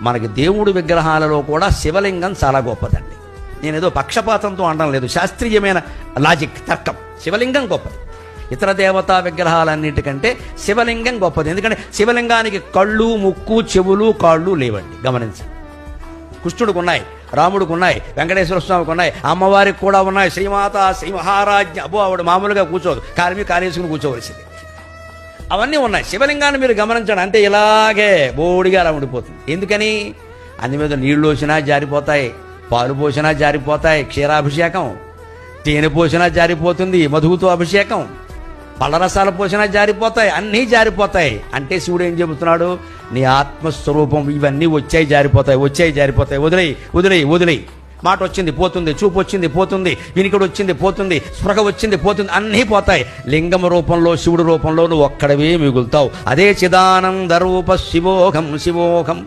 మనకి దేవుడి విగ్రహాలలో కూడా శివలింగం చాలా గొప్పదండి. నేనేదో పక్షపాతంతో అనడం లేదు, శాస్త్రీయమైన లాజిక్, తర్కం. శివలింగం గొప్పది. ఇతర దేవతా విగ్రహాలన్నిటికంటే శివలింగం గొప్పది. ఎందుకంటే శివలింగానికి కళ్ళు, ముక్కు, చెవులు, కాళ్ళు లేవండి. గమనించండి. కృష్ణుడికి ఉన్నాయి, రాముడికి ఉన్నాయి, వెంకటేశ్వర స్వామికి ఉన్నాయి, అమ్మవారికి కూడా ఉన్నాయి. శ్రీమాత, శ్రీ మహారాజ్ఞ. అబ్బో, ఆవిడ మామూలుగా కూర్చోదు, కారేసుకుని కూర్చోవలసింది. అవన్నీ ఉన్నాయి. శివలింగాన్ని మీరు గమనించండి, అంటే ఇలాగే బోడిగా అలా ఉండిపోతుంది. ఎందుకని? అందు మీద నీళ్లు పోసినా జారిపోతాయి, పాలు పోసినా జారిపోతాయి, క్షీరాభిషేకం, తేనె పోసినా జారిపోతుంది, మధువుతో అభిషేకం, పళ్ళరసాలు పోసినా జారిపోతాయి, అన్నీ జారిపోతాయి. అంటే శివుడు ఏం చెబుతున్నాడు? నీ ఆత్మస్వరూపం ఇవన్నీ వచ్చాయి జారిపోతాయి, వచ్చాయి జారిపోతాయి, వదిలేయి వదిలేయి వదిలేయి. మాట వచ్చింది పోతుంది, చూపు వచ్చింది పోతుంది, వినికిడి వచ్చింది పోతుంది, స్పృహ వచ్చింది పోతుంది, అన్నీ పోతాయి. లింగం రూపంలో, శివుడి రూపంలో నువ్వు ఒక్కడవే మిగులుతావు. అదే చిదానంద రూప శివోహం శివోహం.